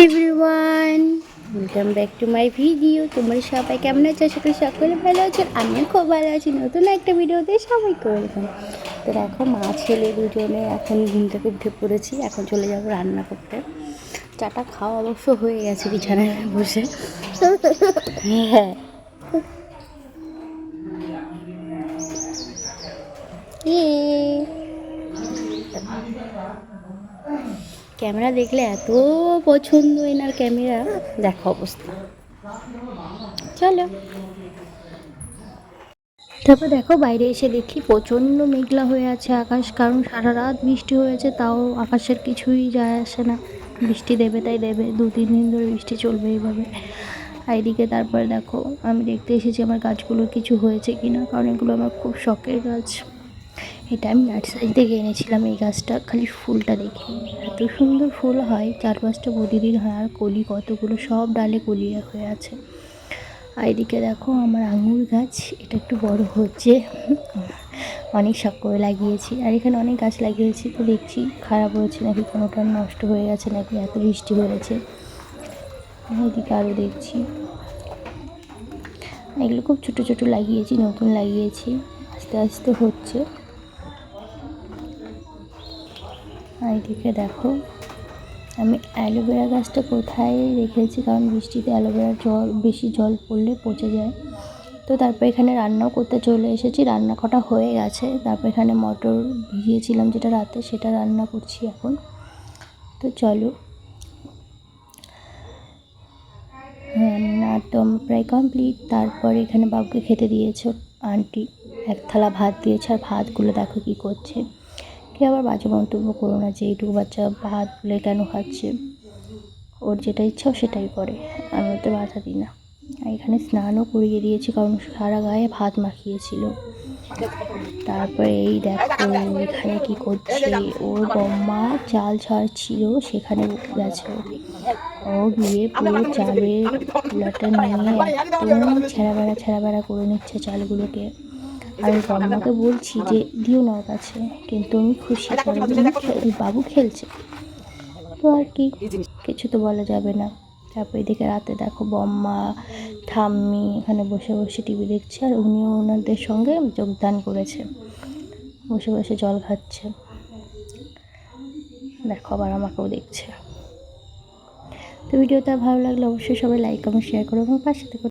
Everyone, welcome back to my video. তোমরা সবাই কেমন আছো? আশা করি সকলে ভালো আছো। আমিও খুব ভালো আছি। নতুন একটা ভিডিওতে সবাইকে ওয়েলকাম। তো দেখো, মা ছেলে দুজনে এখন ঘুম থেকে উঠে পড়েছি। এখন চলে যাবো রান্না করতে। চাটা খাওয়া অবশ্য হয়ে গেছে বিছানায় বসে। হ্যাঁ, ক্যামেরা দেখলে এত পছন্দ এনার ক্যামেরা, দেখো অবস্থা। চলো, তারপর দেখো বাইরে এসে দেখি প্রচণ্ড মেঘলা হয়ে আছে আকাশ, কারণ সারা রাত বৃষ্টি হয়েছে। তাও আকাশের কিছুই যায় আসে না, বৃষ্টি দেবে তাই দেবে, 2-3 দিন ধরে বৃষ্টি চলবে এইভাবে। আর এদিকে তারপরে দেখো, আমি দেখতে এসেছি আমার গাছগুলোর কিছু হয়েছে কি না, কারণ এগুলো আমার খুব শখের গাছ। এটা আমি নার্সারি থেকে এনেছিলাম। এই গাছটা খালি ফুলটা দেখি, এত সুন্দর ফুল হয়, 4-5টা প্রতিদিন হয়। আর কলি কতগুলো, সব ডালে কলি হয়ে আছে। আর এদিকে দেখো আমার আঙুর গাছ, এটা একটু বড় হচ্ছে, অনেক শখ করে লাগিয়েছি। আর এখানে অনেক গাছ লাগিয়েছি, তো দেখছি খারাপ হয়েছে নাকি, কোনোটা নষ্ট হয়ে গেছে নাকি, এত বৃষ্টি হয়েছে। এদিকে আরও দেখছি, এগুলো খুব ছোটো ছোটো লাগিয়েছি, নতুন লাগিয়েছি, আস্তে আস্তে হচ্ছে। আর এদিকে দেখো আমি অ্যালোভেরা গাছটা কোথায় রেখেছি, কারণ বৃষ্টিতে অ্যালোভেরার বেশি জল পড়লে পচে যায়। তো তারপর এখানে রান্নাও করতে চলে এসেছি, রান্না কটা হয়ে গেছে। তারপর এখানে মটর ভিজিয়েছিলাম যেটা রাতে, সেটা রান্না করছি এখন। তো চলো, রান্না তো প্রায় কমপ্লিট। তারপরে এখানে বাবুকে খেতে দিয়েছে আন্টি, এক থালা ভাত দিয়েছে। আর ভাতগুলো দেখো কী করছে। কে আবার বাজে মন্তব্য করো না যে এইটুকু বাচ্চা ভাত বলে কেন খাচ্ছে, ওর যেটা ইচ্ছা সেটাই করে, আমি ওতে বাধা দিই না। আর এখানে স্নানও করিয়ে দিয়েছি, কারণ সারা গায়ে ভাত মাখিয়েছিল। তারপরে এই দেখো এখানে কি করছে, ওর বম্মা চাল ছাড়ছিল, সেখানে গেছে ও গিয়ে পুরো চালের কুলাটা নিয়ে একদম ছেঁড়া বেড়া করে নিচ্ছে চালগুলোকে। আর ওর বম্মাকে বলছি যে দিও না ওর কাছে, কিন্তু আমি খুশি, কারণ বাবু খেলছে, তো আর কি, কিছু তো বলা যাবে না। তারপর এদিকে রাতে দেখো বম্মা ঠাম্মি এখানে বসে বসে টিভি দেখছে, আর উনিও ওনাদের সঙ্গে যোগদান করেছে, বসে বসে জল খাচ্ছে। দেখো আবার আমাকেও দেখছে। তো ভিডিওটা ভালো লাগলে অবশ্যই সবাই লাইক কমেন্ট শেয়ার করো এবং পাশে থেকে